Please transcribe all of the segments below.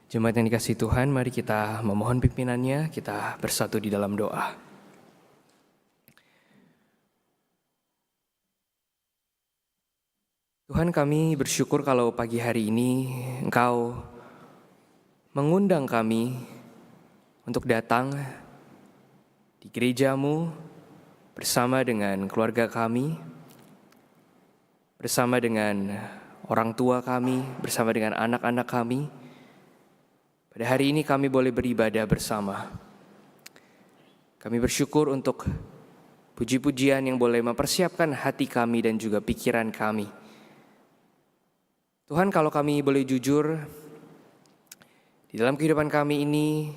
Jemaat yang dikasihi Tuhan, mari kita memohon pimpinannya, kita bersatu di dalam doa. Tuhan, kami bersyukur kalau pagi hari ini Engkau mengundang kami untuk datang di gereja-Mu bersama dengan keluarga kami, bersama dengan orang tua kami, bersama dengan anak-anak kami. Pada hari ini kami boleh beribadah bersama. Kami bersyukur untuk puji-pujian yang boleh mempersiapkan hati kami dan juga pikiran kami. Tuhan, kalau kami boleh jujur, di dalam kehidupan kami ini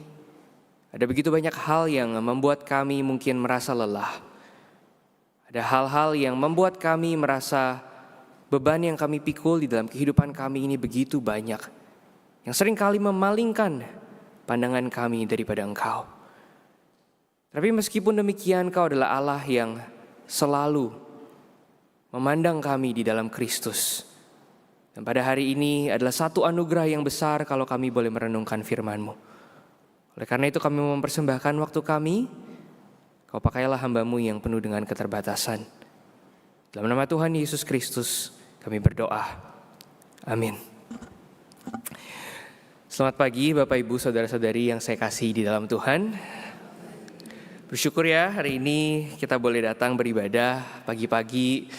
ada begitu banyak hal yang membuat kami mungkin merasa lelah. Ada hal-hal yang membuat kami merasa beban yang kami pikul di dalam kehidupan kami ini begitu banyak, yang seringkali memalingkan pandangan kami daripada Engkau. Tapi meskipun demikian, Engkau adalah Allah yang selalu memandang kami di dalam Kristus. Dan pada hari ini adalah satu anugerah yang besar kalau kami boleh merenungkan firman-Mu. Oleh karena itu kami mempersembahkan waktu kami. Kau pakailah hamba-Mu yang penuh dengan keterbatasan. Dalam nama Tuhan Yesus Kristus kami berdoa. Amin. Selamat pagi Bapak Ibu Saudara-saudari yang saya kasih di dalam Tuhan. Bersyukur ya hari ini kita boleh datang beribadah pagi-pagi.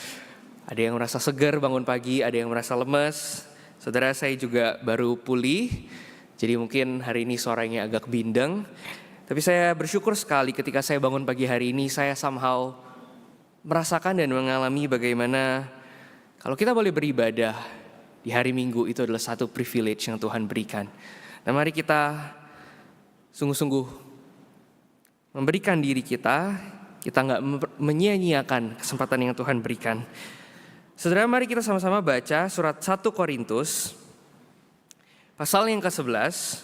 Ada yang merasa segar bangun pagi, ada yang merasa lemes. Saudara, saya juga baru pulih, jadi mungkin hari ini suaranya agak bindeng. Tapi saya bersyukur sekali ketika saya bangun pagi hari ini, saya somehow merasakan dan mengalami bagaimana kalau kita boleh beribadah di hari Minggu itu adalah satu privilege yang Tuhan berikan. Nah, mari kita sungguh-sungguh memberikan diri kita nggak menyia-nyiakan kesempatan yang Tuhan berikan. Saudara, mari kita sama-sama baca surat 1 Korintus pasal yang ke-11.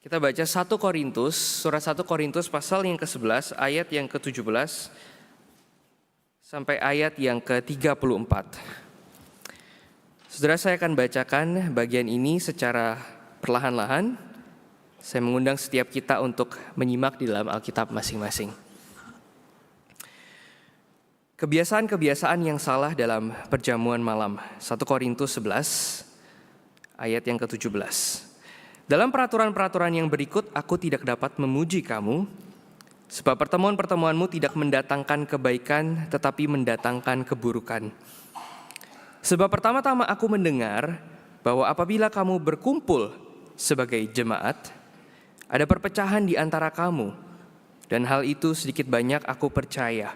Kita baca 1 Korintus, surat 1 Korintus pasal yang ke-11 ayat yang ke-17 sampai ayat yang ke-34. Saudara, saya akan bacakan bagian ini secara perlahan-lahan. Saya mengundang setiap kita untuk menyimak di dalam Alkitab masing-masing. Kebiasaan-kebiasaan yang salah dalam perjamuan malam. 1 Korintus 11 ayat yang ke-17. Dalam peraturan-peraturan yang berikut aku tidak dapat memuji kamu, sebab pertemuan-pertemuanmu tidak mendatangkan kebaikan tetapi mendatangkan keburukan. Sebab pertama-tama aku mendengar bahwa apabila kamu berkumpul sebagai jemaat, ada perpecahan di antara kamu, dan hal itu sedikit banyak aku percaya.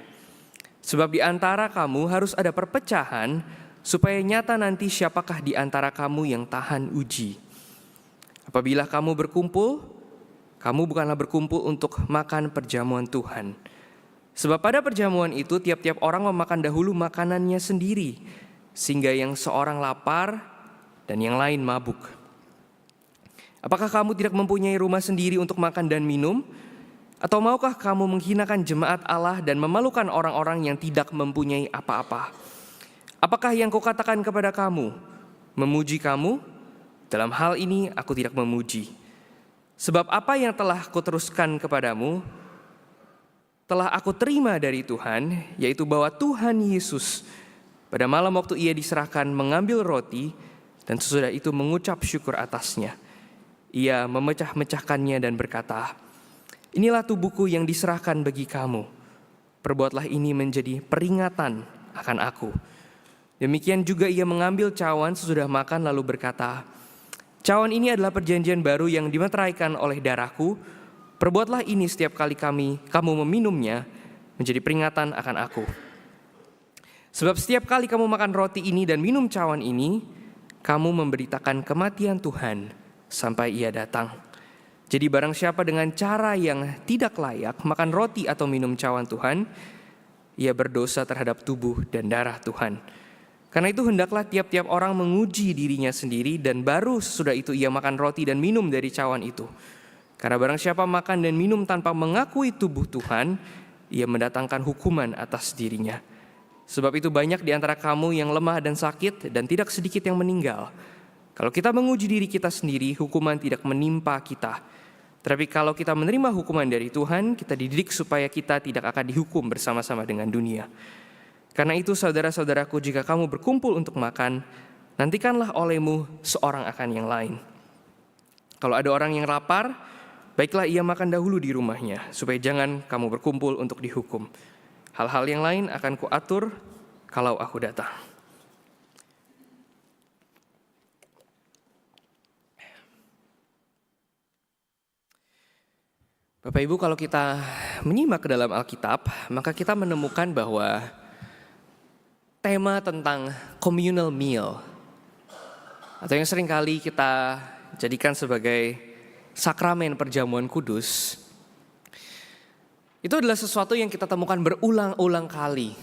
Sebab di antara kamu harus ada perpecahan, supaya nyata nanti siapakah di antara kamu yang tahan uji. Apabila kamu berkumpul, kamu bukanlah berkumpul untuk makan perjamuan Tuhan. Sebab pada perjamuan itu tiap-tiap orang memakan dahulu makanannya sendiri, sehingga yang seorang lapar dan yang lain mabuk. Apakah kamu tidak mempunyai rumah sendiri untuk makan dan minum? Atau maukah kamu menghinakan jemaat Allah dan memalukan orang-orang yang tidak mempunyai apa-apa? Apakah yang kukatakan kepada kamu memuji kamu? Dalam hal ini aku tidak memuji. Sebab apa yang telah kuteruskan kepadamu telah aku terima dari Tuhan, yaitu bahwa Tuhan Yesus pada malam waktu ia diserahkan mengambil roti dan sesudah itu mengucap syukur atasnya. Ia memecah-mecahkannya dan berkata, "Inilah tubuhku yang diserahkan bagi kamu. Perbuatlah ini menjadi peringatan akan aku." Demikian juga ia mengambil cawan sesudah makan lalu berkata, "Cawan ini adalah perjanjian baru yang dimeteraikan oleh darahku. Perbuatlah ini setiap kali kamu meminumnya menjadi peringatan akan aku. Sebab setiap kali kamu makan roti ini dan minum cawan ini, kamu memberitakan kematian Tuhan sampai ia datang. Jadi barang siapa dengan cara yang tidak layak makan roti atau minum cawan Tuhan, ia berdosa terhadap tubuh dan darah Tuhan. Karena itu hendaklah tiap-tiap orang menguji dirinya sendiri dan baru sesudah itu ia makan roti dan minum dari cawan itu. Karena barang siapa makan dan minum tanpa mengakui tubuh Tuhan, ia mendatangkan hukuman atas dirinya. Sebab itu banyak di antara kamu yang lemah dan sakit dan tidak sedikit yang meninggal. Kalau kita menguji diri kita sendiri, hukuman tidak menimpa kita. Tetapi kalau kita menerima hukuman dari Tuhan, kita dididik supaya kita tidak akan dihukum bersama-sama dengan dunia. Karena itu saudara-saudaraku, jika kamu berkumpul untuk makan, nantikanlah olehmu seorang akan yang lain. Kalau ada orang yang lapar, baiklah ia makan dahulu di rumahnya, supaya jangan kamu berkumpul untuk dihukum. Hal-hal yang lain akan kuatur kalau aku datang. Bapak Ibu, kalau kita menyimak ke dalam Alkitab, maka kita menemukan bahwa tema tentang communal meal, atau yang seringkali kita jadikan sebagai sakramen perjamuan kudus, itu adalah sesuatu yang kita temukan berulang-ulang kali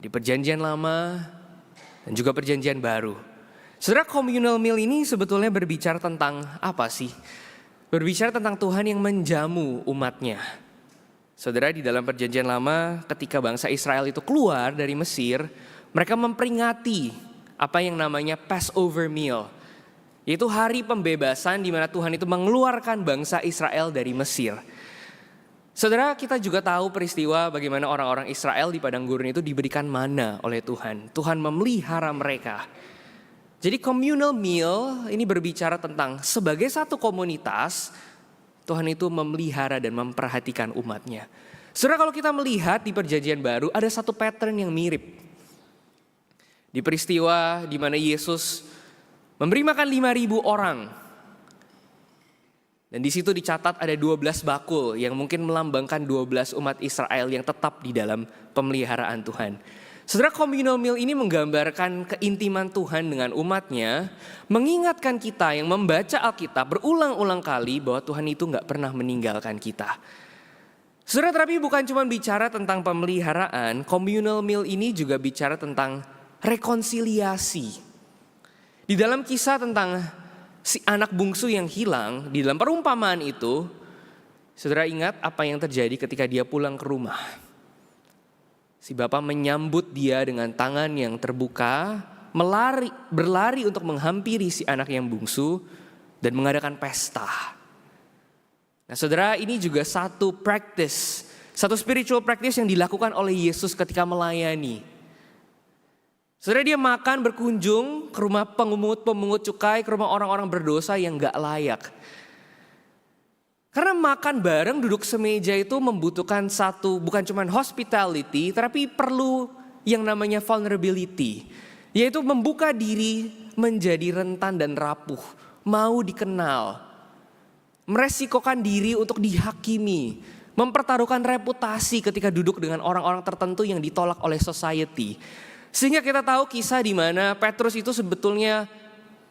di Perjanjian Lama dan juga Perjanjian Baru. Saudara, communal meal ini sebetulnya berbicara tentang apa sih? Berbicara tentang Tuhan yang menjamu umatnya. Saudara, di dalam Perjanjian Lama ketika bangsa Israel itu keluar dari Mesir, mereka memperingati apa yang namanya Passover meal, yaitu hari pembebasan di mana Tuhan itu mengeluarkan bangsa Israel dari Mesir. Saudara, kita juga tahu peristiwa bagaimana orang-orang Israel di padang gurun itu diberikan mana oleh Tuhan. Tuhan memelihara mereka. Jadi communal meal ini berbicara tentang sebagai satu komunitas, Tuhan itu memelihara dan memperhatikan umatnya. Saudara, kalau kita melihat di Perjanjian Baru ada satu pattern yang mirip. Di peristiwa di mana Yesus memberi makan 5.000 orang. Dan di situ dicatat ada 12 bakul yang mungkin melambangkan 12 umat Israel yang tetap di dalam pemeliharaan Tuhan. Saudara, communal meal ini menggambarkan keintiman Tuhan dengan umatnya, mengingatkan kita yang membaca Alkitab berulang-ulang kali bahwa Tuhan itu gak pernah meninggalkan kita. Saudara, tapi bukan cuma bicara tentang pemeliharaan, communal meal ini juga bicara tentang rekonsiliasi. Di dalam kisah tentang si anak bungsu yang hilang, di dalam perumpamaan itu, saudara ingat apa yang terjadi ketika dia pulang ke rumah. Si bapak menyambut dia dengan tangan yang terbuka, berlari untuk menghampiri si anak yang bungsu dan mengadakan pesta. Nah saudara, ini juga satu practice, satu spiritual practice yang dilakukan oleh Yesus ketika melayani. Saudara, dia makan berkunjung ke rumah pemungut cukai, ke rumah orang-orang berdosa yang gak layak. Karena makan bareng, duduk semeja itu membutuhkan satu, bukan cuma hospitality, tapi perlu yang namanya vulnerability. Yaitu membuka diri menjadi rentan dan rapuh, mau dikenal. Meresikokan diri untuk dihakimi, mempertaruhkan reputasi ketika duduk dengan orang-orang tertentu yang ditolak oleh society. Sehingga kita tahu kisah di mana Petrus itu sebetulnya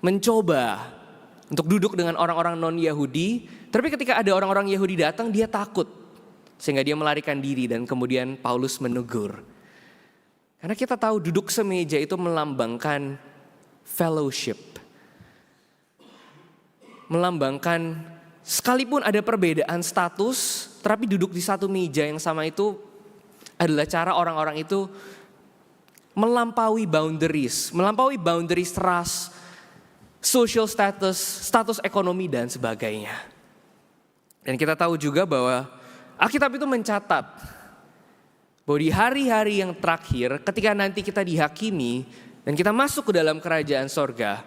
mencoba untuk duduk dengan orang-orang non-Yahudi, tapi ketika ada orang-orang Yahudi datang dia takut. Sehingga dia melarikan diri dan kemudian Paulus menegur. Karena kita tahu duduk semeja itu melambangkan fellowship. Melambangkan sekalipun ada perbedaan status, tapi duduk di satu meja yang sama itu adalah cara orang-orang itu melampaui boundaries ras, social status, status ekonomi dan sebagainya. Dan kita tahu juga bahwa Alkitab itu mencatat bahwa di hari-hari yang terakhir ketika nanti kita dihakimi dan kita masuk ke dalam kerajaan sorga,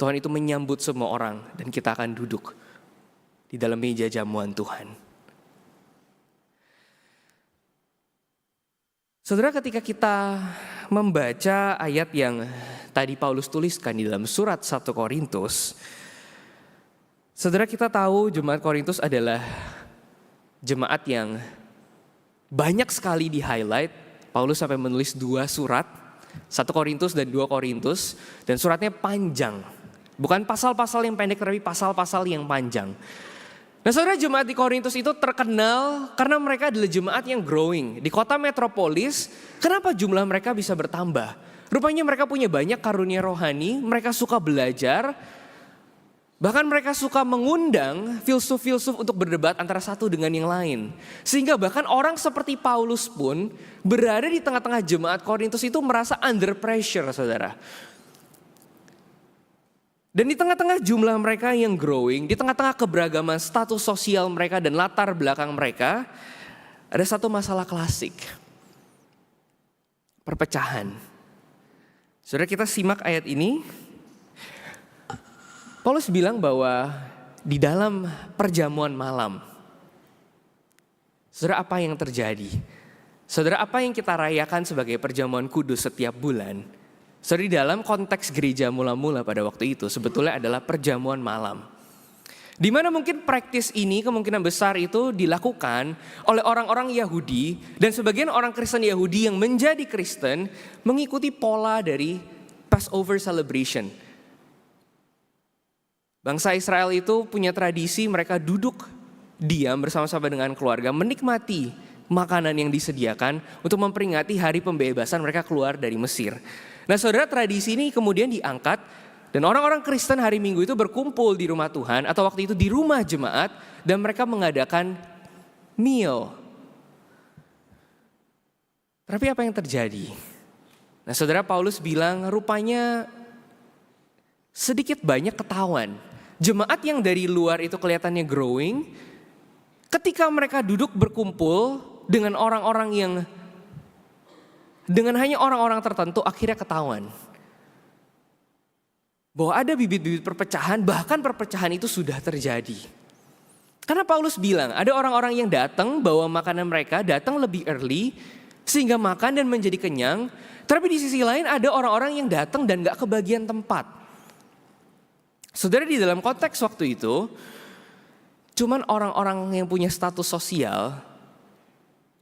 Tuhan itu menyambut semua orang dan kita akan duduk di dalam meja jamuan Tuhan. Saudara, ketika kita membaca ayat yang tadi Paulus tuliskan di dalam surat 1 Korintus, saudara, kita tahu jemaat Korintus adalah jemaat yang banyak sekali di highlight. Paulus sampai menulis 2 surat, 1 Korintus dan 2 Korintus, dan suratnya panjang. Bukan pasal-pasal yang pendek, tapi pasal-pasal yang panjang. Nah saudara, jemaat di Korintus itu terkenal karena mereka adalah jemaat yang growing. Di kota metropolis, kenapa jumlah mereka bisa bertambah? Rupanya mereka punya banyak karunia rohani, mereka suka belajar. Bahkan mereka suka mengundang filsuf-filsuf untuk berdebat antara satu dengan yang lain. Sehingga bahkan orang seperti Paulus pun berada di tengah-tengah jemaat Korintus itu merasa under pressure, saudara. Dan di tengah-tengah jumlah mereka yang growing, di tengah-tengah keberagaman status sosial mereka dan latar belakang mereka, ada satu masalah klasik. Perpecahan. Saudara, kita simak ayat ini. Paulus bilang bahwa di dalam perjamuan malam, saudara, apa yang terjadi? Saudara, apa yang kita rayakan sebagai perjamuan kudus setiap bulan? Saudara, di dalam konteks gereja mula-mula pada waktu itu sebetulnya adalah perjamuan malam. Di mana mungkin praktis ini kemungkinan besar itu dilakukan oleh orang-orang Yahudi dan sebagian orang Kristen Yahudi yang menjadi Kristen mengikuti pola dari Passover celebration. Bangsa Israel itu punya tradisi mereka duduk diam bersama-sama dengan keluarga menikmati makanan yang disediakan untuk memperingati hari pembebasan mereka keluar dari Mesir. Nah, saudara, tradisi ini kemudian diangkat dan orang-orang Kristen hari Minggu itu berkumpul di rumah Tuhan atau waktu itu di rumah jemaat dan mereka mengadakan meal. Tapi apa yang terjadi? Nah, saudara, Paulus bilang rupanya sedikit banyak ketahuan. Jemaat yang dari luar itu kelihatannya growing, ketika mereka duduk berkumpul dengan orang-orang yang, dengan hanya orang-orang tertentu akhirnya ketahuan. Bahwa ada bibit-bibit perpecahan, bahkan perpecahan itu sudah terjadi. Karena Paulus bilang ada orang-orang yang datang bawa makanan mereka, datang lebih early, sehingga makan dan menjadi kenyang. Tapi di sisi lain ada orang-orang yang datang dan gak kebagian tempat. Saudara, di dalam konteks waktu itu, cuman orang-orang yang punya status sosial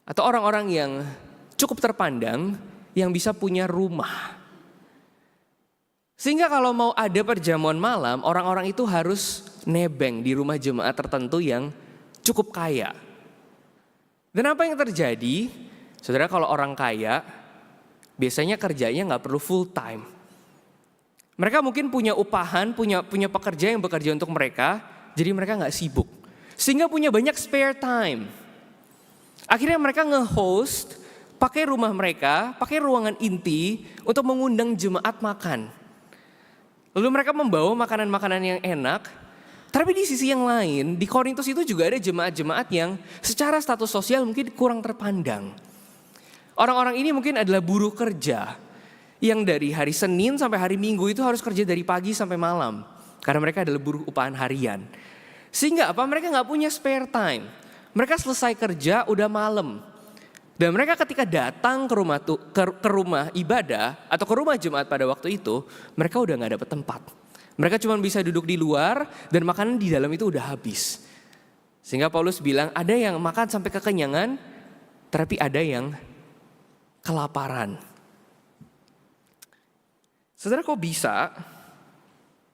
atau orang-orang yang cukup terpandang yang bisa punya rumah. Sehingga kalau mau ada perjamuan malam, orang-orang itu harus nebeng di rumah jemaat tertentu yang cukup kaya. Dan apa yang terjadi? Saudara, kalau orang kaya, biasanya kerjanya gak perlu full time. Mereka mungkin punya upahan, punya pekerja yang bekerja untuk mereka, jadi mereka gak sibuk. Sehingga punya banyak spare time. Akhirnya mereka nge-host, pakai rumah mereka, pakai ruangan inti untuk mengundang jemaat makan. Lalu mereka membawa makanan-makanan yang enak. Tapi di sisi yang lain, di Korintus itu juga ada jemaat-jemaat yang secara status sosial mungkin kurang terpandang. Orang-orang ini mungkin adalah buruh kerja yang dari hari Senin sampai hari Minggu itu harus kerja dari pagi sampai malam. Karena mereka adalah buruh upahan harian. Sehingga apa? Mereka gak punya spare time. Mereka selesai kerja udah malam. Dan mereka ketika datang ke rumah ibadah atau ke rumah jemaat pada waktu itu, mereka udah gak dapet tempat. Mereka cuma bisa duduk di luar dan makanan di dalam itu udah habis. Sehingga Paulus bilang ada yang makan sampai kekenyangan, tapi ada yang kelaparan. Saudara, kok bisa?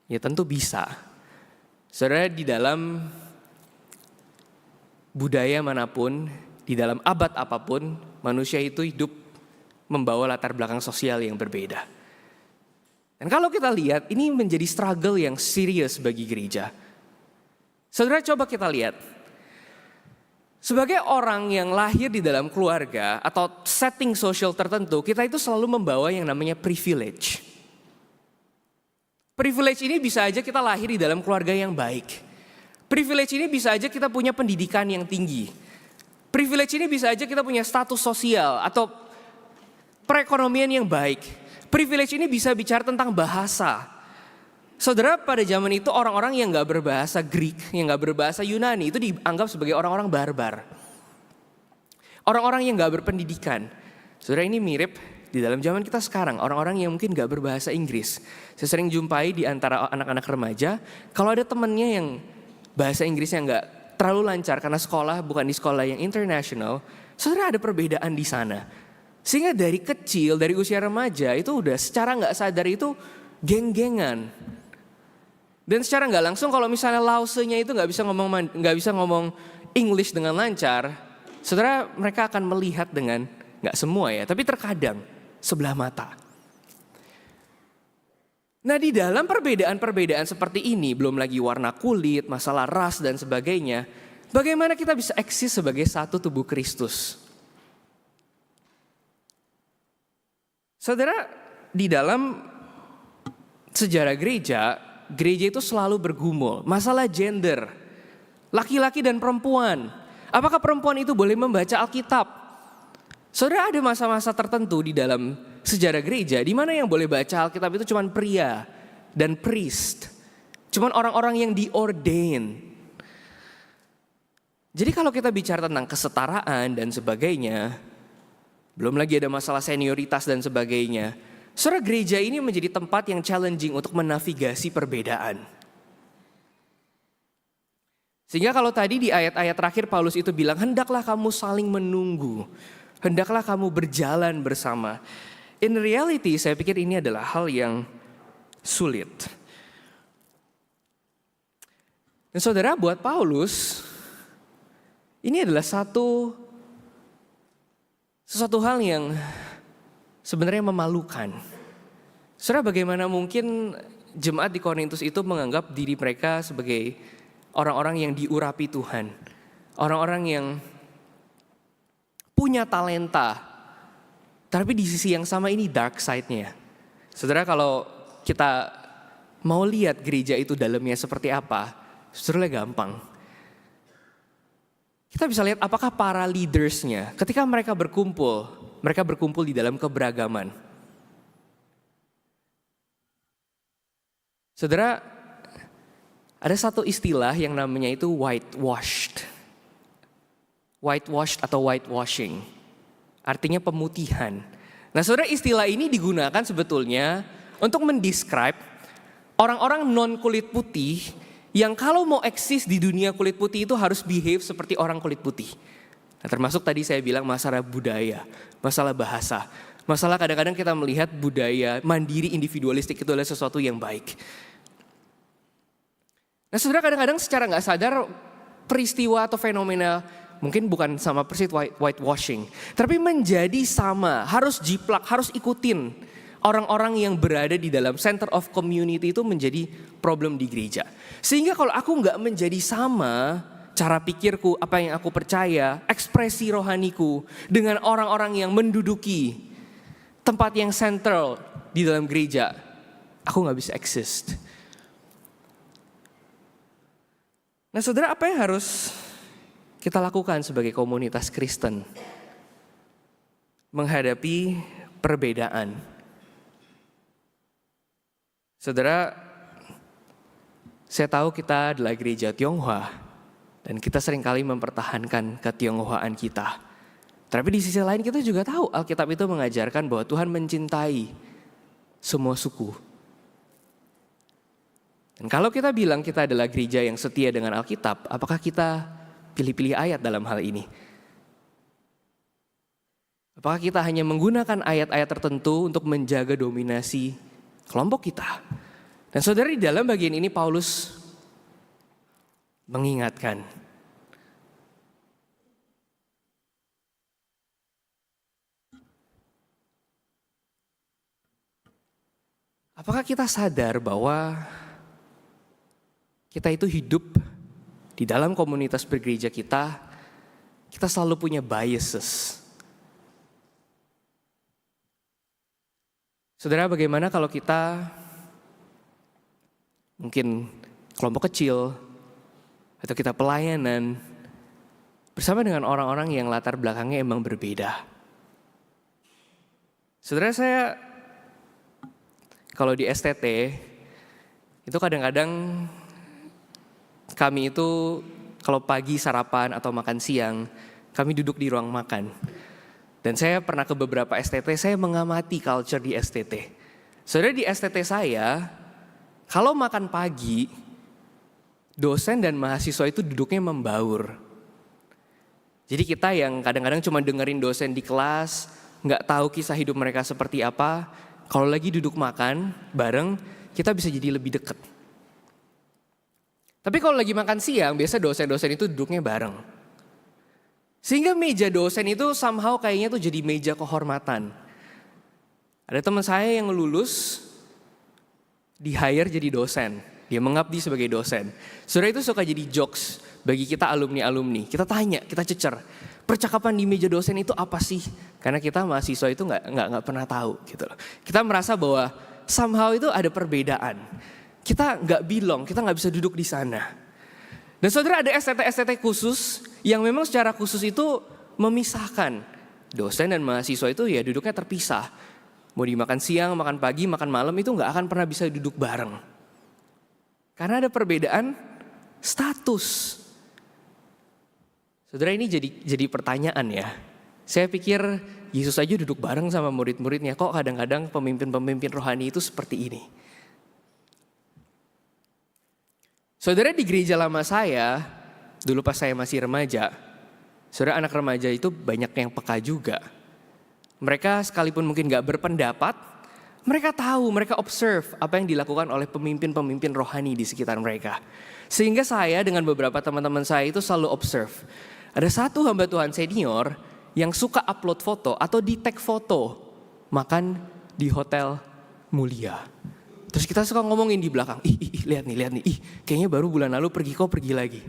Ya tentu bisa. Saudara, di dalam budaya manapun, di dalam abad apapun, manusia itu hidup membawa latar belakang sosial yang berbeda. Dan kalau kita lihat, ini menjadi struggle yang serius bagi gereja. Saudara, coba kita lihat. Sebagai orang yang lahir di dalam keluarga atau setting sosial tertentu, kita itu selalu membawa yang namanya privilege. Privilege ini bisa aja kita lahir di dalam keluarga yang baik. Privilege ini bisa aja kita punya pendidikan yang tinggi. Privilege ini bisa aja kita punya status sosial atau perekonomian yang baik. Privilege ini bisa bicara tentang bahasa. Saudara, pada zaman itu orang-orang yang gak berbahasa Greek, yang gak berbahasa Yunani itu dianggap sebagai orang-orang barbar. Orang-orang yang gak berpendidikan. Saudara, ini mirip di dalam zaman kita sekarang, orang-orang yang mungkin gak berbahasa Inggris. Saya sering jumpai di antara anak-anak remaja, kalau ada temennya yang bahasa Inggrisnya gak terlalu lancar karena sekolah bukan di sekolah yang international, saudara, ada perbedaan di sana. Sehingga dari kecil, dari usia remaja itu udah secara gak sadar itu geng-gengan. Dan secara gak langsung kalau misalnya lausenya itu gak bisa ngomong English dengan lancar, saudara, mereka akan melihat dengan, gak semua ya, tapi terkadang sebelah mata. Nah, di dalam perbedaan-perbedaan seperti ini, belum lagi warna kulit, masalah ras dan sebagainya, bagaimana kita bisa eksis sebagai satu tubuh Kristus? Saudara, di dalam sejarah gereja itu selalu bergumul. Masalah gender, laki-laki dan perempuan. Apakah perempuan itu boleh membaca Alkitab? Saudara, ada masa-masa tertentu di dalam sejarah gereja di mana yang boleh baca Alkitab itu cuma pria dan priest. Cuma orang-orang yang diordain. Jadi kalau kita bicara tentang kesetaraan dan sebagainya, belum lagi ada masalah senioritas dan sebagainya. Saudara, gereja ini menjadi tempat yang challenging untuk menavigasi perbedaan. Sehingga kalau tadi di ayat-ayat terakhir Paulus itu bilang, hendaklah kamu saling menunggu. Hendaklah kamu berjalan bersama. In reality, saya pikir ini adalah hal yang sulit. Dan saudara, buat Paulus, ini adalah sesuatu hal yang sebenarnya memalukan. Saudara, bagaimana mungkin jemaat di Korintus itu menganggap diri mereka sebagai orang-orang yang diurapi Tuhan. Orang-orang yang punya talenta. Tapi di sisi yang sama ini dark side-nya. Saudara, kalau kita mau lihat gereja itu dalamnya seperti apa, saudara gampang. Kita bisa lihat apakah para leaders-nya ketika mereka berkumpul di dalam keberagaman. Saudara, ada satu istilah yang namanya itu whitewashed. Whitewashed atau whitewashing. Artinya pemutihan. Nah, saudara, istilah ini digunakan sebetulnya untuk mendescribe orang-orang non kulit putih yang kalau mau eksis di dunia kulit putih itu harus behave seperti orang kulit putih. Nah, termasuk tadi saya bilang masalah budaya, masalah bahasa. Masalah kadang-kadang kita melihat budaya mandiri individualistik itu adalah sesuatu yang baik. Nah, saudara, kadang-kadang secara gak sadar peristiwa atau fenomena mungkin bukan sama persis whitewashing, tapi menjadi sama, harus jiplak, harus ikutin orang-orang yang berada di dalam center of community itu menjadi problem di gereja. Sehingga kalau aku gak menjadi sama cara pikirku, apa yang aku percaya, ekspresi rohaniku dengan orang-orang yang menduduki tempat yang sentral di dalam gereja, aku gak bisa exist. Nah, saudara, apa yang harus kita lakukan sebagai komunitas Kristen menghadapi perbedaan? Saudara, saya tahu kita adalah gereja Tionghoa dan kita seringkali mempertahankan ketionghoaan kita. Tapi di sisi lain kita juga tahu Alkitab itu mengajarkan bahwa Tuhan mencintai semua suku. Dan kalau kita bilang kita adalah gereja yang setia dengan Alkitab, apakah kita pilih-pilih ayat dalam hal ini? Apakah kita hanya menggunakan ayat-ayat tertentu untuk menjaga dominasi kelompok kita? Dan saudara, di dalam bagian ini Paulus mengingatkan. Apakah kita sadar bahwa kita itu hidup di dalam komunitas bergereja kita selalu punya biases. Saudara, bagaimana kalau kita mungkin kelompok kecil atau kita pelayanan bersama dengan orang-orang yang latar belakangnya emang berbeda. Saudara, saya kalau di STT itu kadang-kadang kami itu kalau pagi sarapan atau makan siang, kami duduk di ruang makan. Dan saya pernah ke beberapa STT, saya mengamati culture di STT. Saudara, di STT saya, kalau makan pagi, dosen dan mahasiswa itu duduknya membaur. Jadi kita yang kadang-kadang cuma dengerin dosen di kelas, gak tahu kisah hidup mereka seperti apa, kalau lagi duduk makan bareng, kita bisa jadi lebih dekat. Tapi kalau lagi makan siang, biasa dosen-dosen itu duduknya bareng. Sehingga meja dosen itu somehow kayaknya tuh jadi meja kehormatan. Ada teman saya yang lulus, di-hire jadi dosen. Dia mengabdi sebagai dosen. Saudara, itu suka jadi jokes bagi kita alumni-alumni. Kita tanya, kita cecer, percakapan di meja dosen itu apa sih? Karena kita mahasiswa itu nggak pernah tahu gitu loh. Kita merasa bahwa somehow itu ada perbedaan. Kita nggak belong, kita nggak bisa duduk di sana. Dan saudara, ada STT khusus yang memang secara khusus itu memisahkan dosen dan mahasiswa itu ya duduknya terpisah. Mau dimakan siang, makan pagi, makan malam itu nggak akan pernah bisa duduk bareng. Karena ada perbedaan status. Saudara, ini jadi pertanyaan ya. Saya pikir Yesus aja duduk bareng sama murid-muridnya. Kok kadang-kadang pemimpin-pemimpin rohani itu seperti ini? Saudara, di gereja lama saya, dulu pas saya masih remaja, saudara, anak remaja itu banyak yang peka juga. Mereka sekalipun mungkin gak berpendapat, mereka tahu, mereka observe apa yang dilakukan oleh pemimpin-pemimpin rohani di sekitar mereka. Sehingga saya dengan beberapa teman-teman saya itu selalu observe. Ada satu hamba Tuhan senior yang suka upload foto atau di-tag foto makan di hotel mulia. Terus kita suka ngomongin di belakang, lihat nih, kayaknya baru bulan lalu pergi lagi.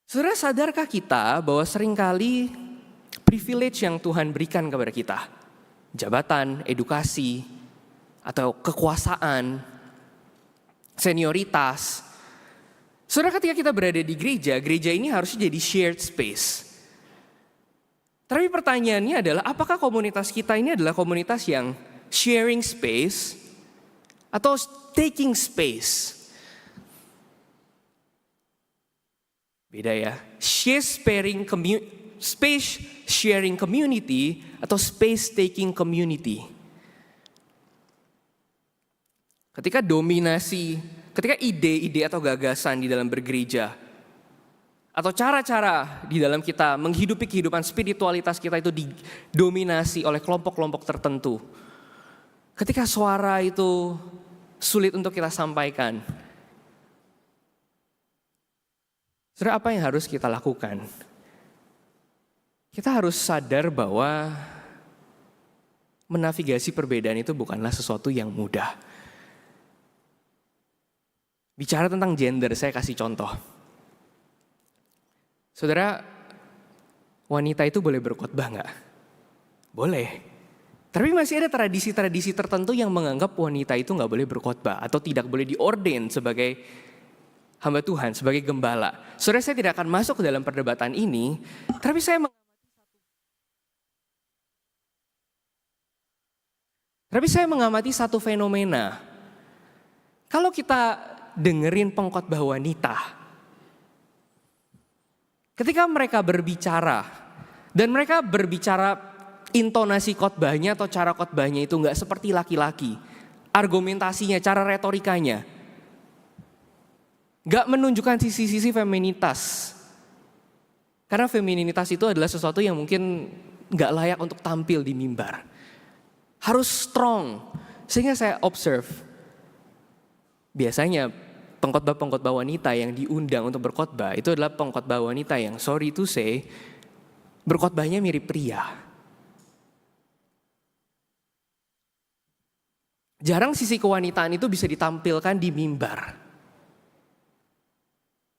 Saudara, sadarkah kita bahwa seringkali privilege yang Tuhan berikan kepada kita, jabatan, edukasi, atau kekuasaan, senioritas, saudara, ketika kita berada di gereja ini harusnya jadi shared space. Tapi pertanyaannya adalah, apakah komunitas kita ini adalah komunitas yang sharing space atau taking space? Beda ya, space sharing community atau space taking community. Ketika ide-ide atau gagasan di dalam bergereja atau cara-cara di dalam kita menghidupi kehidupan spiritualitas kita itu didominasi oleh kelompok-kelompok tertentu. Ketika suara itu sulit untuk kita sampaikan, saudara, apa yang harus kita lakukan? Kita harus sadar bahwa menavigasi perbedaan itu bukanlah sesuatu yang mudah. Bicara tentang gender, saya kasih contoh. Saudara, wanita itu boleh berkhotbah nggak? Boleh. Tapi masih ada tradisi-tradisi tertentu yang menganggap wanita itu nggak boleh berkhotbah atau tidak boleh diordain sebagai hamba Tuhan, sebagai gembala. Saudara, saya tidak akan masuk ke dalam perdebatan ini, tapi saya mengamati satu fenomena. Kalau kita dengerin pengkhotbah wanita, ketika mereka berbicara, dan mereka berbicara intonasi khotbahnya atau cara khotbahnya itu nggak seperti laki-laki, argumentasinya, cara retorikanya, nggak menunjukkan sisi-sisi feminitas. Karena femininitas itu adalah sesuatu yang mungkin nggak layak untuk tampil di mimbar. Harus strong. Sehingga saya observe, biasanya pengkhotbah-pengkhotbah wanita yang diundang untuk berkhotbah itu adalah pengkhotbah wanita yang sorry to say, berkhotbahnya mirip pria. Jarang sisi kewanitaan itu bisa ditampilkan di mimbar.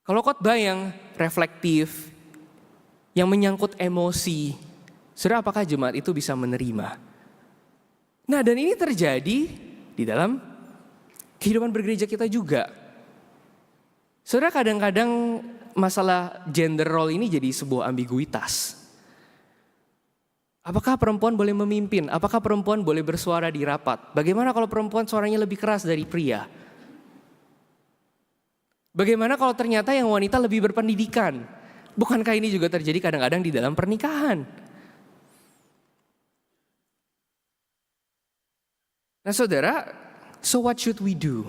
Kalau khotbah yang reflektif, yang menyangkut emosi, saudara, apakah jemaat itu bisa menerima? Nah, dan ini terjadi di dalam kehidupan bergereja kita juga. Saudara, kadang-kadang masalah gender role ini jadi sebuah ambiguitas. Apakah perempuan boleh memimpin? Apakah perempuan boleh bersuara di rapat? Bagaimana kalau perempuan suaranya lebih keras dari pria? Bagaimana kalau ternyata yang wanita lebih berpendidikan? Bukankah ini juga terjadi kadang-kadang di dalam pernikahan? Nah, saudara, so what should we do?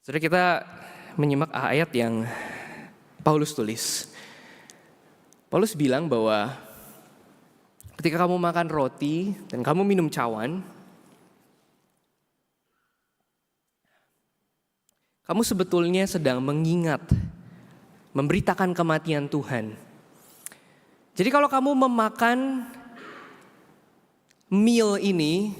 Saudara, kita menyimak ayat yang Paulus tulis. Paulus bilang bahwa ketika kamu makan roti dan kamu minum cawan, kamu sebetulnya sedang mengingat, memberitakan kematian Tuhan. Jadi kalau kamu memakan meal ini,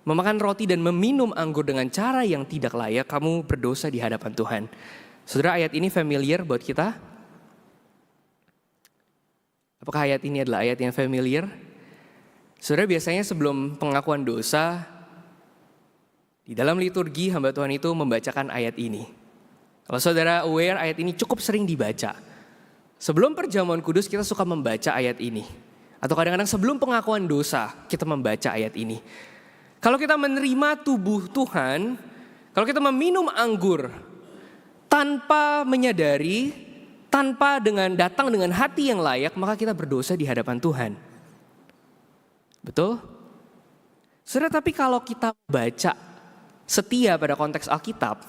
memakan roti dan meminum anggur dengan cara yang tidak layak, kamu berdosa di hadapan Tuhan. Saudara, ayat ini familiar buat kita? Apakah ayat ini adalah ayat yang familiar? Saudara, biasanya sebelum pengakuan dosa, di dalam liturgi hamba Tuhan itu membacakan ayat ini. Kalau saudara aware, ayat ini cukup sering dibaca. Sebelum perjamuan kudus kita suka membaca ayat ini. Atau kadang-kadang sebelum pengakuan dosa kita membaca ayat ini. Kalau kita menerima tubuh Tuhan, kalau kita meminum anggur tanpa menyadari, tanpa datang dengan hati yang layak, maka kita berdosa di hadapan Tuhan. Betul? Saudara, tapi kalau kita baca setia pada konteks Alkitab,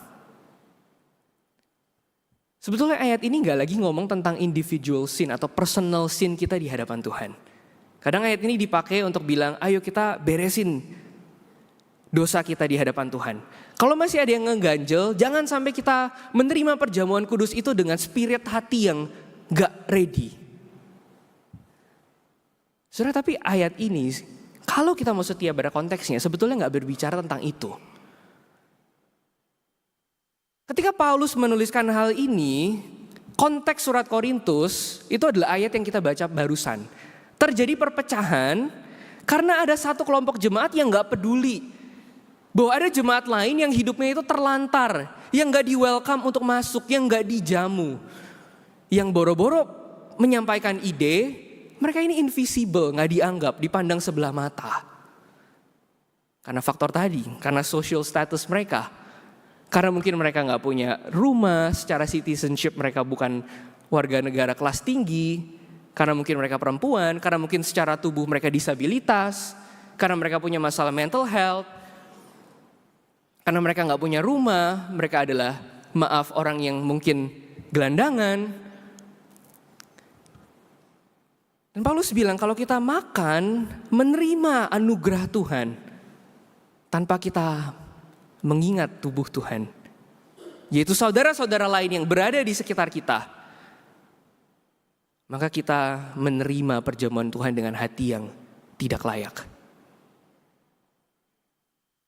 sebetulnya ayat ini gak lagi ngomong tentang individual sin atau personal sin kita di hadapan Tuhan. Kadang ayat ini dipakai untuk bilang, ayo kita beresin dosa kita di hadapan Tuhan. Kalau masih ada yang ngeganjel, jangan sampai kita menerima perjamuan kudus itu dengan spirit hati yang gak ready. Saudara, tapi ayat ini, kalau kita mau setia pada konteksnya, sebetulnya gak berbicara tentang itu. Ketika Paulus menuliskan hal ini, konteks surat Korintus itu adalah ayat yang kita baca barusan. Terjadi perpecahan karena ada satu kelompok jemaat yang gak peduli bahwa ada jemaat lain yang hidupnya itu terlantar, yang gak di-welcome untuk masuk, yang gak dijamu, yang boro-boro menyampaikan ide, mereka ini invisible, gak dianggap, dipandang sebelah mata. Karena faktor tadi, karena social status mereka. Karena mungkin mereka gak punya rumah, secara citizenship mereka bukan warga negara kelas tinggi. Karena mungkin mereka perempuan, karena mungkin secara tubuh mereka disabilitas. Karena mereka punya masalah mental health. Karena mereka gak punya rumah, mereka adalah orang yang mungkin gelandangan. Dan Paulus bilang kalau kita makan, menerima anugerah Tuhan tanpa kita mengingat tubuh Tuhan, yaitu saudara-saudara lain yang berada di sekitar kita, maka kita menerima perjamuan Tuhan dengan hati yang tidak layak.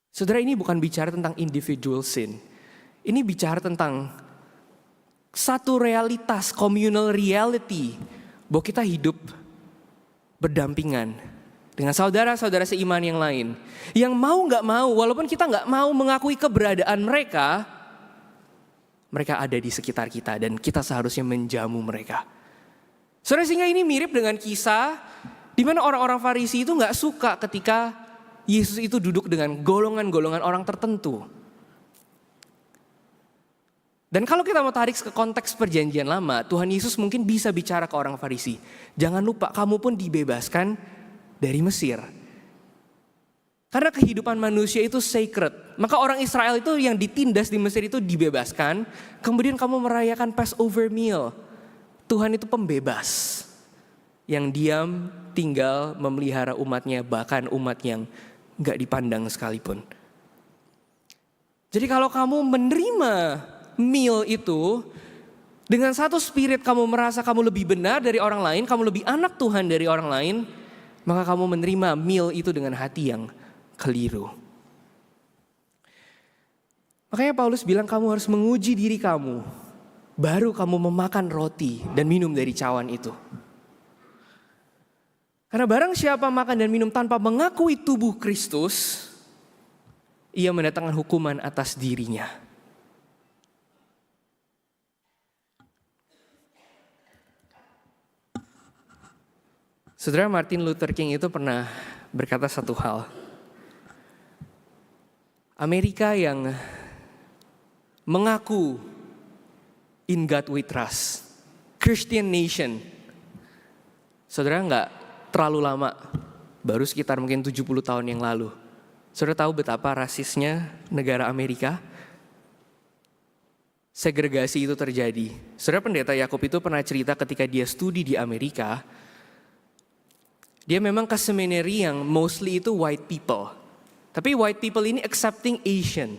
Saudara, ini bukan bicara tentang individual sin. Ini bicara tentang satu realitas, communal reality, bahwa kita hidup berdampingan dengan saudara-saudara seiman yang lain. Yang mau gak mau, walaupun kita gak mau mengakui keberadaan mereka, mereka ada di sekitar kita dan kita seharusnya menjamu mereka. Saudara, sehingga ini mirip dengan kisah di mana orang-orang Farisi itu gak suka ketika Yesus itu duduk dengan golongan-golongan orang tertentu. Dan kalau kita mau tarik ke konteks perjanjian lama, Tuhan Yesus mungkin bisa bicara ke orang Farisi. Jangan lupa kamu pun dibebaskan dari Mesir. Karena kehidupan manusia itu sacred. Maka orang Israel itu yang ditindas di Mesir itu dibebaskan. Kemudian kamu merayakan Passover meal. Tuhan itu pembebas. Yang diam tinggal memelihara umatnya, bahkan umat yang gak dipandang sekalipun. Jadi kalau kamu menerima meal itu, dengan satu spirit kamu merasa kamu lebih benar dari orang lain, kamu lebih anak Tuhan dari orang lain, maka kamu menerima meal itu dengan hati yang keliru. Makanya Paulus bilang kamu harus menguji diri kamu, baru kamu memakan roti dan minum dari cawan itu. Karena barang siapa makan dan minum tanpa mengakui tubuh Kristus, ia mendatangkan hukuman atas dirinya. Saudara, Martin Luther King itu pernah berkata satu hal. Amerika yang mengaku in God we trust, Christian nation. Saudara, enggak terlalu lama, baru sekitar mungkin 70 tahun yang lalu. Saudara tahu betapa rasisnya negara Amerika? Segregasi itu terjadi. Saudara, pendeta Yakub itu pernah cerita ketika dia studi di Amerika, dia memang ke seminary yang mostly itu white people. Tapi white people ini accepting Asian.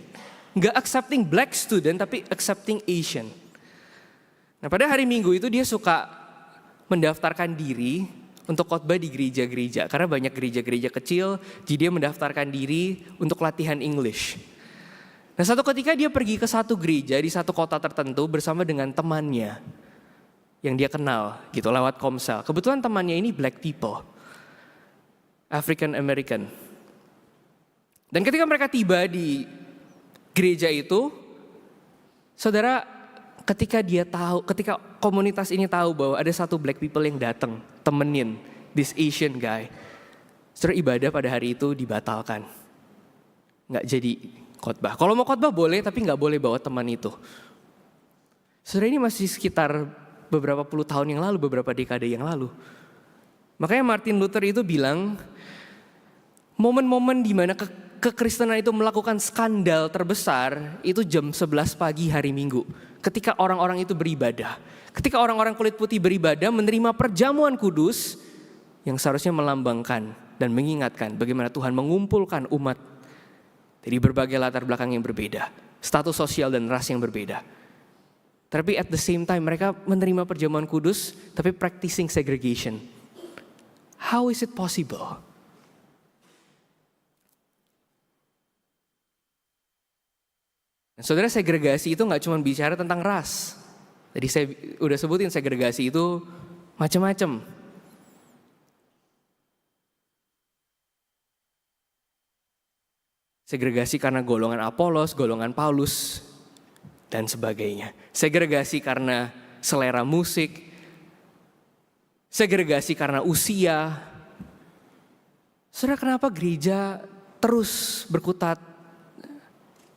Nggak accepting black student, tapi accepting Asian. Nah, pada hari Minggu itu dia suka mendaftarkan diri untuk khotbah di gereja-gereja. Karena banyak gereja-gereja kecil, jadi dia mendaftarkan diri untuk latihan English. Nah, satu ketika dia pergi ke satu gereja di satu kota tertentu bersama dengan temannya yang dia kenal gitu lewat Komsel. Kebetulan temannya ini black people, African American. Dan ketika mereka tiba di gereja itu, saudara, ketika komunitas ini tahu bahwa ada satu black people yang datang temenin this Asian guy, saudara, ibadah pada hari itu dibatalkan, nggak jadi khotbah. Kalau mau khotbah boleh, tapi nggak boleh bawa teman itu. Saudara, ini masih sekitar beberapa puluh tahun yang lalu, beberapa dekade yang lalu. Makanya Martin Luther itu bilang, momen-momen di mana kekristenan itu melakukan skandal terbesar itu jam 11 pagi hari Minggu. Ketika orang-orang itu beribadah. Ketika orang-orang kulit putih beribadah menerima perjamuan kudus yang seharusnya melambangkan dan mengingatkan bagaimana Tuhan mengumpulkan umat dari berbagai latar belakang yang berbeda, status sosial dan ras yang berbeda. Tapi at the same time mereka menerima perjamuan kudus tapi practicing segregation. How is it possible? Saudara, segregasi itu gak cuma bicara tentang ras. Tadi saya udah sebutin segregasi itu macam-macam. Segregasi karena golongan Apolos, golongan Paulus, dan sebagainya. Segregasi karena selera musik. Segregasi karena usia. Saudara, kenapa gereja terus berkutat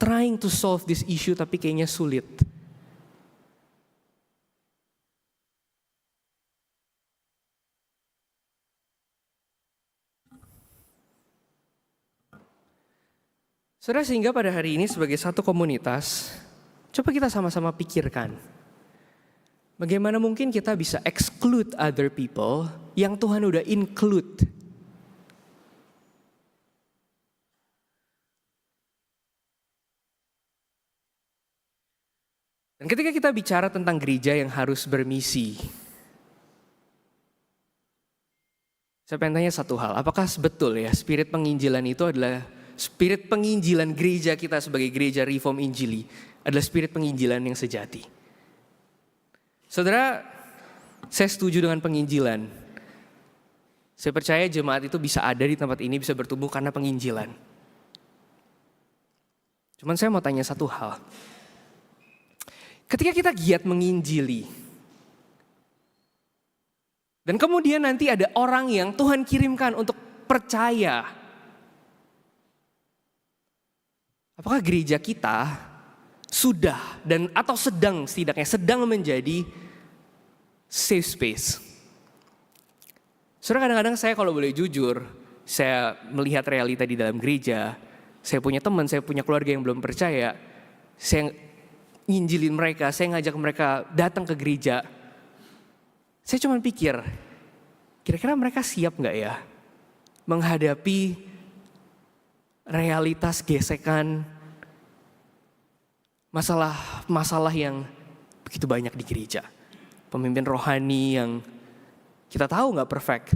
trying to solve this issue tapi kayaknya sulit? Saudara, sehingga pada hari ini sebagai satu komunitas, coba kita sama-sama pikirkan. Bagaimana mungkin kita bisa exclude other people yang Tuhan udah include? Dan ketika kita bicara tentang gereja yang harus bermisi, saya pengen tanya satu hal, apakah betul ya spirit penginjilan itu adalah spirit penginjilan gereja kita sebagai gereja Reform Injili adalah spirit penginjilan yang sejati? Saudara, saya setuju dengan penginjilan. Saya percaya jemaat itu bisa ada di tempat ini, bisa bertumbuh karena penginjilan. Cuman saya mau tanya satu hal. Ketika kita giat menginjili, dan kemudian nanti ada orang yang Tuhan kirimkan untuk percaya, apakah gereja kita sudah dan atau setidaknya sedang menjadi safe space? Saudara, kadang-kadang saya kalau boleh jujur, saya melihat realita di dalam gereja, saya punya teman, saya punya keluarga yang belum percaya, saya nginjilin mereka, saya ngajak mereka datang ke gereja. Saya cuma pikir, kira-kira mereka siap gak ya menghadapi realitas gesekan, masalah yang begitu banyak di gereja. Pemimpin rohani yang kita tahu gak perfect,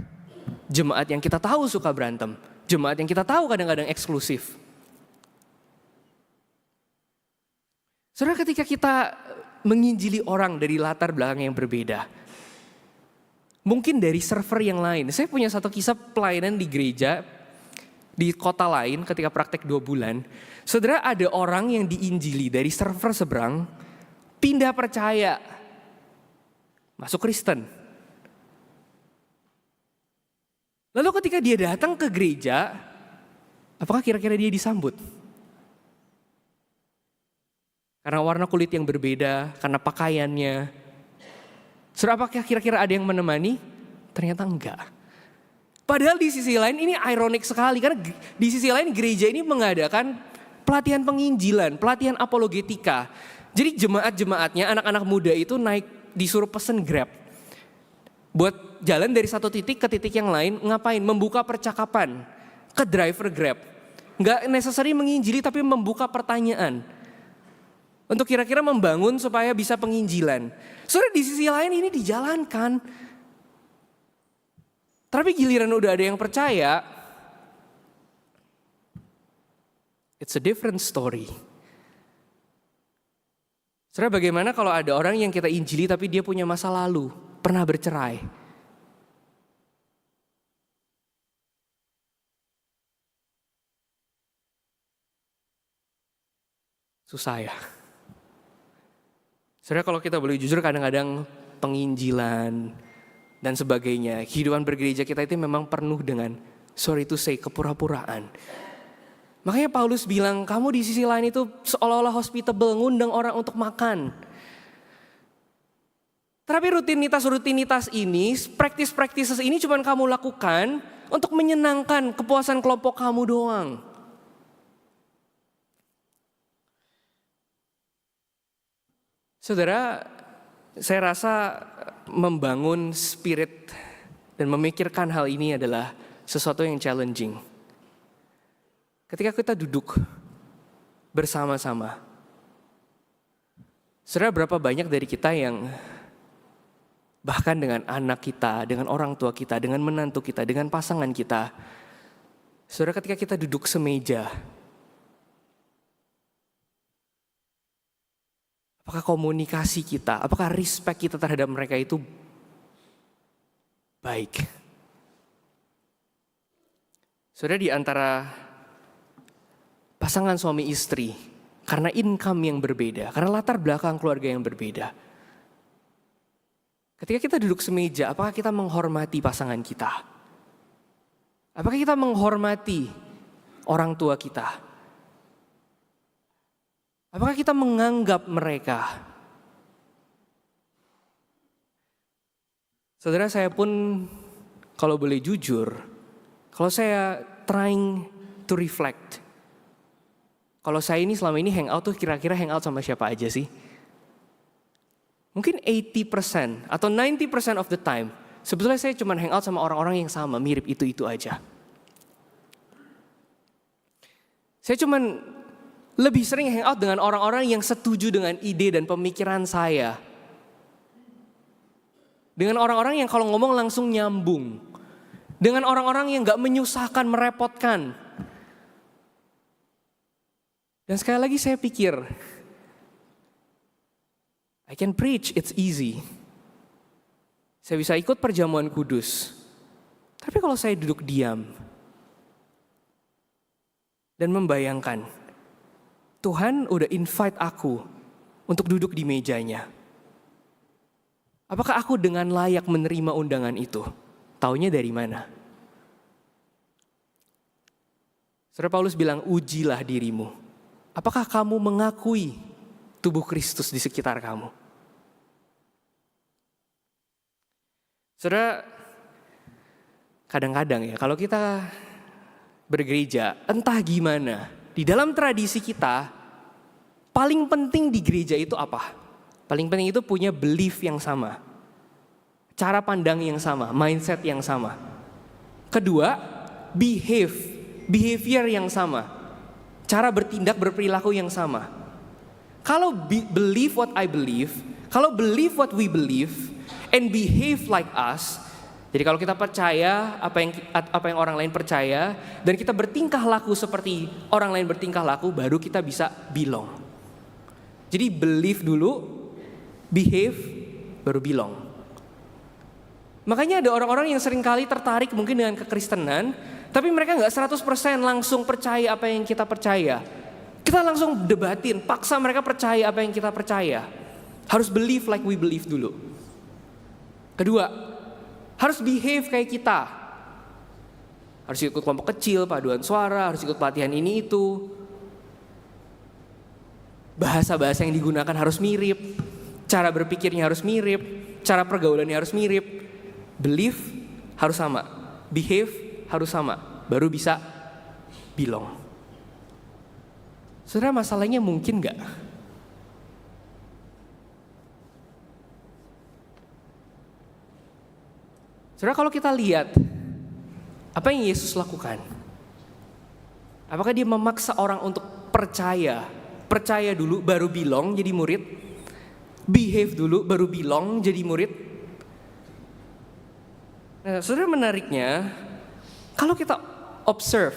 jemaat yang kita tahu suka berantem, jemaat yang kita tahu kadang-kadang eksklusif. Saudara, ketika kita menginjili orang dari latar belakang yang berbeda, mungkin dari server yang lain. Saya punya satu kisah pelayanan di gereja, di kota lain ketika praktek 2 bulan. Saudara, ada orang yang diinjili dari server seberang, pindah percaya, masuk Kristen. Lalu ketika dia datang ke gereja, apakah kira-kira dia disambut? Karena warna kulit yang berbeda, karena pakaiannya. Saudara, apakah kira-kira ada yang menemani? Ternyata enggak. Padahal di sisi lain ini ironik sekali. Karena di sisi lain gereja ini mengadakan pelatihan penginjilan, pelatihan apologetika. Jadi jemaat-jemaatnya, anak-anak muda itu naik disuruh pesen Grab. Buat jalan dari satu titik ke titik yang lain, ngapain? Membuka percakapan ke driver Grab. Enggak necessary menginjili tapi membuka pertanyaan. Untuk kira-kira membangun supaya bisa penginjilan. Saudara, di sisi lain ini dijalankan. Tapi giliran udah ada yang percaya, it's a different story. Saudara, bagaimana kalau ada orang yang kita injili tapi dia punya masa lalu, pernah bercerai? Susah ya. Saudara, kalau kita boleh jujur, kadang-kadang penginjilan dan sebagainya, kehidupan bergereja kita itu memang penuh dengan, sorry to say, kepura-puraan. Makanya Paulus bilang, kamu di sisi lain itu seolah-olah hospitable, ngundang orang untuk makan. Tapi rutinitas ini, practices ini cuma kamu lakukan untuk menyenangkan kepuasan kelompok kamu doang. Saudara, saya rasa membangun spirit dan memikirkan hal ini adalah sesuatu yang challenging. Ketika kita duduk bersama-sama, saudara, berapa banyak dari kita yang bahkan dengan anak kita, dengan orang tua kita, dengan menantu kita, dengan pasangan kita, saudara, ketika kita duduk semeja, apakah komunikasi kita, apakah respect kita terhadap mereka itu baik? Saudara, di antara pasangan suami istri, karena income yang berbeda, karena latar belakang keluarga yang berbeda, ketika kita duduk semeja, apakah kita menghormati pasangan kita? Apakah kita menghormati orang tua kita? Apakah kita menganggap mereka? Saudara, saya pun kalau boleh jujur, kalau saya trying to reflect, kalau saya ini selama ini hangout tuh kira-kira hangout sama siapa aja sih? Mungkin 80% atau 90% of the time, sebetulnya saya cuma hangout sama orang-orang yang sama, mirip itu-itu aja. Saya cuma lebih sering hangout dengan orang-orang yang setuju dengan ide dan pemikiran saya. Dengan orang-orang yang kalau ngomong langsung nyambung. Dengan orang-orang yang gak menyusahkan, merepotkan. Dan sekali lagi saya pikir, I can preach, it's easy. Saya bisa ikut perjamuan kudus. Tapi kalau saya duduk diam dan membayangkan, Tuhan udah invite aku untuk duduk di mejanya. Apakah aku dengan layak menerima undangan itu? Taunya dari mana? Saudara, Paulus bilang, ujilah dirimu. Apakah kamu mengakui tubuh Kristus di sekitar kamu? Saudara, kadang-kadang ya kalau kita bergereja, entah gimana, di dalam tradisi kita, paling penting di gereja itu apa? Paling penting itu punya belief yang sama. Cara pandang yang sama, mindset yang sama. Kedua, behavior yang sama. Cara bertindak, berperilaku yang sama. Kalau believe what I believe, kalau believe what we believe, and behave like us, jadi kalau kita percaya apa yang orang lain percaya, dan kita bertingkah laku seperti orang lain bertingkah laku, baru kita bisa belong. Jadi believe dulu, behave, baru belong. Makanya ada orang-orang yang seringkali tertarik mungkin dengan kekristenan, tapi mereka gak 100% langsung percaya apa yang kita percaya. Kita langsung debatin, paksa mereka percaya apa yang kita percaya. Harus believe like we believe dulu. Kedua, harus behave kayak kita. Harus ikut kelompok kecil, paduan suara, harus ikut pelatihan ini itu. Bahasa-bahasa yang digunakan harus mirip. Cara berpikirnya harus mirip. Cara pergaulannya harus mirip. Believe harus sama. Behave harus sama, baru bisa belong. Saudara, masalahnya mungkin gak? Saudara, kalau kita lihat apa yang Yesus lakukan, apakah dia memaksa orang untuk percaya dulu baru belong jadi murid? Behave dulu baru belong jadi murid? Nah, saudara, menariknya, kalau kita observe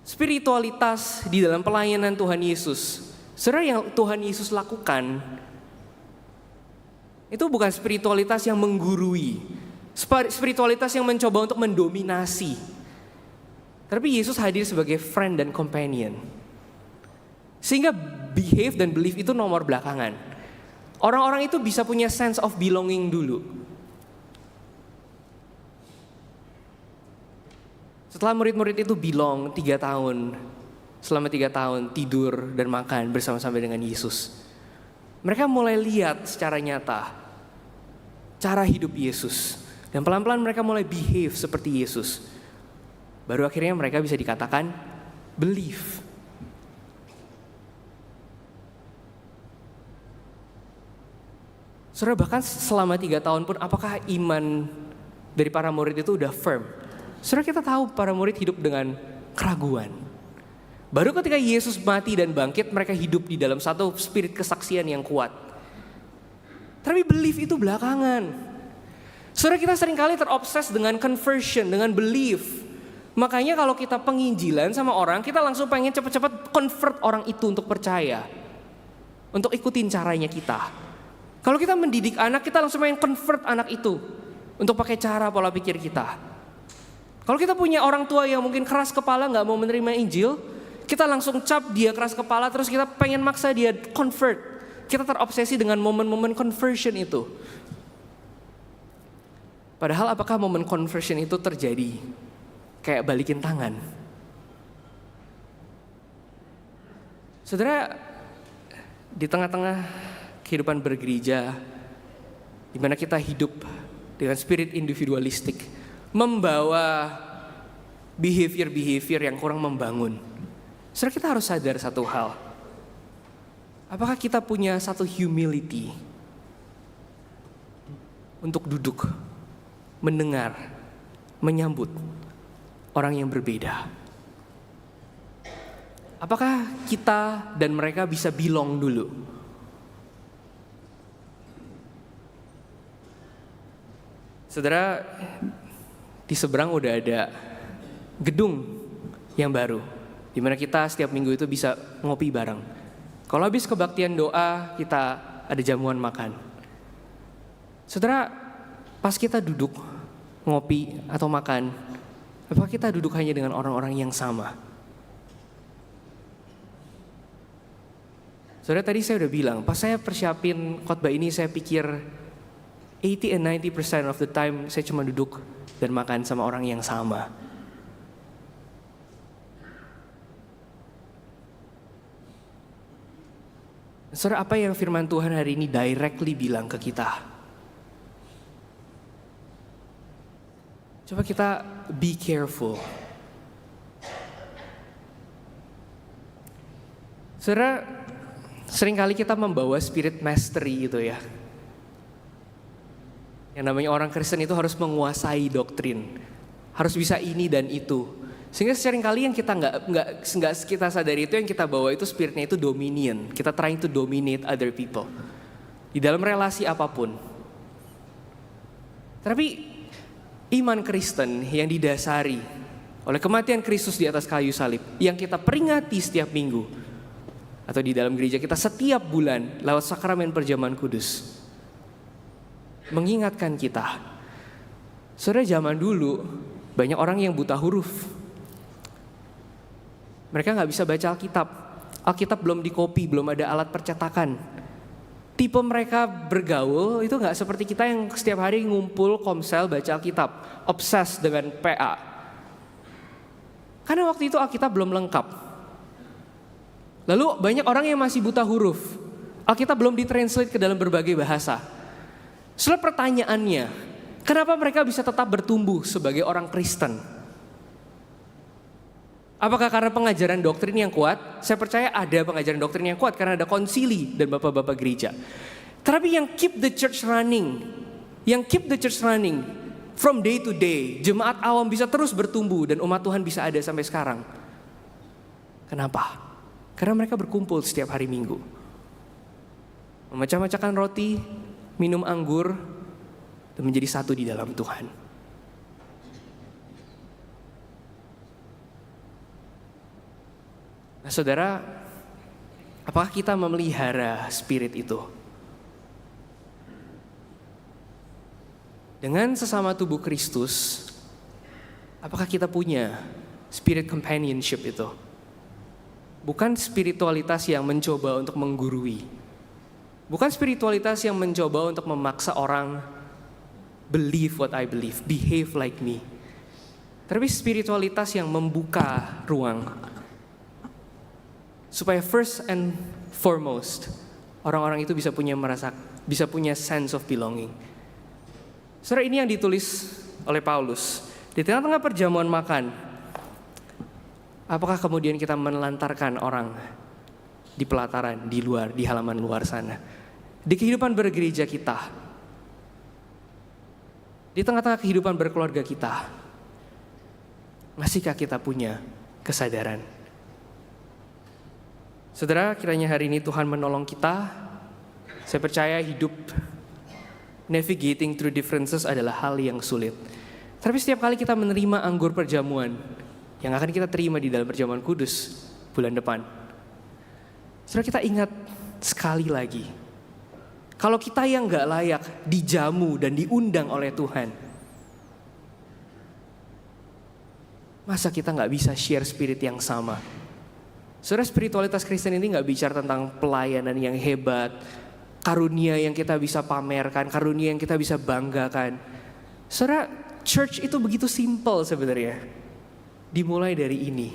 spiritualitas di dalam pelayanan Tuhan Yesus, saudara, yang Tuhan Yesus lakukan itu bukan spiritualitas yang menggurui, spiritualitas yang mencoba untuk mendominasi. Tapi Yesus hadir sebagai friend dan companion. Sehingga behave dan believe itu nomor belakangan. Orang-orang itu bisa punya sense of belonging dulu. Setelah murid-murid itu belong 3 tahun, selama 3 tahun tidur dan makan bersama-sama dengan Yesus, mereka mulai lihat secara nyata cara hidup Yesus. Dan pelan-pelan mereka mulai behave seperti Yesus. Baru akhirnya mereka bisa dikatakan believe. Saudara, bahkan selama 3 tahun pun apakah iman dari para murid itu udah firm? Saudara, kita tahu para murid hidup dengan keraguan. Baru ketika Yesus mati dan bangkit, mereka hidup di dalam satu spirit kesaksian yang kuat. Tapi belief itu belakangan. Saudara, kita seringkali terobses dengan conversion, dengan belief. Makanya kalau kita penginjilan sama orang, kita langsung pengen cepat-cepat convert orang itu untuk percaya. Untuk ikutin caranya kita. Kalau kita mendidik anak, kita langsung pengen convert anak itu untuk pakai cara pola pikir kita. Kalau kita punya orang tua yang mungkin keras kepala gak mau menerima Injil, kita langsung cap dia keras kepala, terus kita pengen maksa dia convert. Kita terobsesi dengan momen-momen conversion itu. Padahal apakah momen conversion itu terjadi kayak balikin tangan? Saudara, di tengah-tengah kehidupan bergereja, di mana kita hidup dengan spirit individualistik, membawa behavior yang kurang membangun. Saudara, kita harus sadar satu hal. Apakah kita punya satu humility untuk duduk, mendengar, menyambut orang yang berbeda? Apakah kita dan mereka bisa belong dulu? Saudara, di seberang udah ada gedung yang baru, di mana kita setiap minggu itu bisa ngopi bareng. Kalau habis kebaktian doa, kita ada jamuan makan. Saudara, pas kita duduk ngopi atau makan, apakah kita duduk hanya dengan orang-orang yang sama? Saudara, tadi saya udah bilang, pas saya persiapin khotbah ini, saya pikir 80 and 90% of the time saya cuma duduk dan makan sama orang yang sama. Saudara, apa yang firman Tuhan hari ini directly bilang ke kita? Coba kita be careful. Saudara, seringkali kita membawa spirit mastery gitu ya. Yang namanya orang Kristen itu harus menguasai doktrin, harus bisa ini dan itu. Sehingga seringkali yang kita nggak kita sadari itu, yang kita bawa itu spiritnya itu dominion. Kita trying to dominate other people di dalam relasi apapun. Tapi iman Kristen yang didasari oleh kematian Kristus di atas kayu salib, yang kita peringati setiap minggu atau di dalam gereja kita setiap bulan lewat sakramen perjamuan kudus, mengingatkan kita. Saudara, zaman dulu banyak orang yang buta huruf. Mereka gak bisa baca Alkitab. Alkitab belum dikopi, belum ada alat percetakan. Tipe mereka bergaul itu gak seperti kita yang setiap hari ngumpul komsel baca Alkitab, obses dengan PA. Karena waktu itu Alkitab belum lengkap. Lalu banyak orang yang masih buta huruf. Alkitab belum ditranslate ke dalam berbagai bahasa. Soalnya pertanyaannya, kenapa mereka bisa tetap bertumbuh sebagai orang Kristen? Apakah karena pengajaran doktrin yang kuat? Saya percaya ada pengajaran doktrin yang kuat karena ada konsili dan bapak-bapak gereja. Tapi yang keep the church running, from day to day, jemaat awam bisa terus bertumbuh dan umat Tuhan bisa ada sampai sekarang. Kenapa? Karena mereka berkumpul setiap hari Minggu, memecah-mecahkan roti, minum anggur, dan menjadi satu di dalam Tuhan. Nah, saudara, apakah kita memelihara spirit itu? Dengan sesama tubuh Kristus, apakah kita punya spirit companionship itu? Bukan spiritualitas yang mencoba untuk menggurui. Bukan spiritualitas yang mencoba untuk memaksa orang believe what I believe, behave like me. Tapi spiritualitas yang membuka ruang supaya first and foremost orang-orang itu bisa punya sense of belonging. Saudara, ini yang ditulis oleh Paulus. Di tengah-tengah perjamuan makan, apakah kemudian kita menelantarkan orang di pelataran, di luar, di halaman luar sana? Di kehidupan bergereja kita, di tengah-tengah kehidupan berkeluarga kita, masihkah kita punya kesadaran? Saudara, kiranya hari ini Tuhan menolong kita. Saya percaya hidup navigating through differences adalah hal yang sulit. Tapi setiap kali kita menerima anggur perjamuan yang akan kita terima di dalam perjamuan kudus bulan depan, saudara, kita ingat sekali lagi, kalau kita yang gak layak dijamu dan diundang oleh Tuhan, masa kita gak bisa share spirit yang sama? Saudara, spiritualitas Kristen ini gak bicara tentang pelayanan yang hebat, karunia yang kita bisa pamerkan, karunia yang kita bisa banggakan. Saudara, church itu begitu simple sebenarnya. Dimulai dari ini.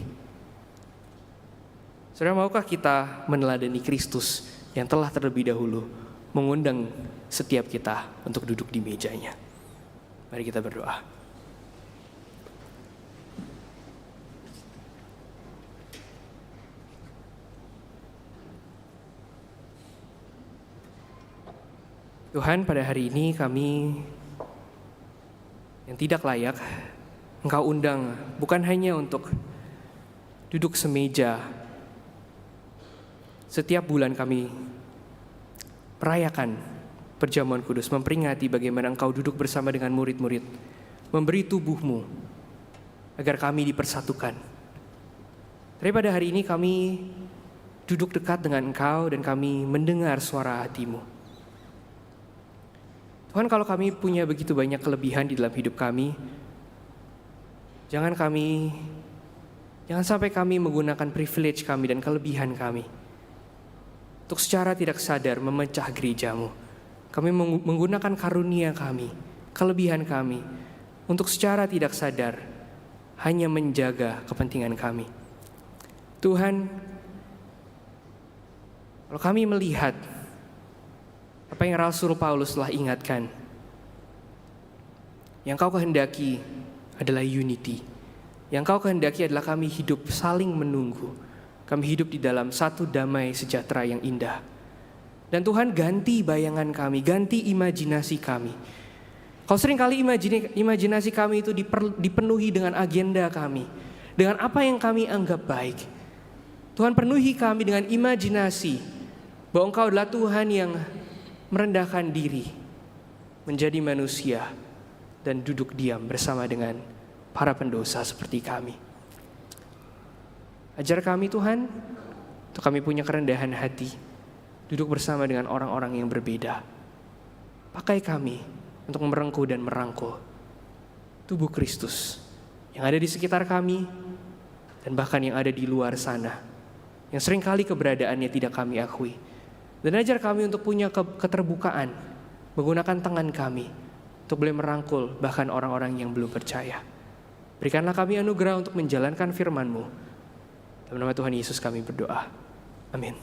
Saudara, maukah kita meneladani Kristus yang telah terlebih dahulu mengundang setiap kita untuk duduk di mejanya? Mari kita berdoa. Tuhan, pada hari ini kami yang tidak layak Engkau undang bukan hanya untuk duduk semeja. Setiap bulan kami merayakan perjamuan kudus, memperingati bagaimana Engkau duduk bersama dengan murid-murid, memberi tubuh-Mu agar kami dipersatukan. Tapi pada hari ini kami duduk dekat dengan Engkau dan kami mendengar suara hati-Mu. Tuhan, kalau kami punya begitu banyak kelebihan di dalam hidup kami, jangan sampai kami menggunakan privilege kami dan kelebihan kami untuk secara tidak sadar memecah gereja-Mu. Kami menggunakan karunia kami, kelebihan kami, untuk secara tidak sadar hanya menjaga kepentingan kami. Tuhan, kalau kami melihat apa yang Rasul Paulus telah ingatkan, yang Kau kehendaki adalah unity. Yang Kau kehendaki adalah kami hidup saling menunggu. Kami hidup di dalam satu damai sejahtera yang indah. Dan Tuhan, ganti bayangan kami, ganti imajinasi kami. Kau seringkali imajinasi kami itu dipenuhi dengan agenda kami, dengan apa yang kami anggap baik. Tuhan, penuhi kami dengan imajinasi bahwa Engkau adalah Tuhan yang merendahkan diri, menjadi manusia, dan duduk diam bersama dengan para pendosa seperti kami. Ajar kami Tuhan, untuk kami punya kerendahan hati, duduk bersama dengan orang-orang yang berbeda. Pakai kami untuk merengkuh dan merangkul tubuh Kristus yang ada di sekitar kami, dan bahkan yang ada di luar sana, yang seringkali keberadaannya tidak kami akui. Dan ajar kami untuk punya keterbukaan, menggunakan tangan kami untuk boleh merangkul bahkan orang-orang yang belum percaya. Berikanlah kami anugerah untuk menjalankan firman-Mu. Dalam nama Tuhan Yesus kami berdoa. Amin.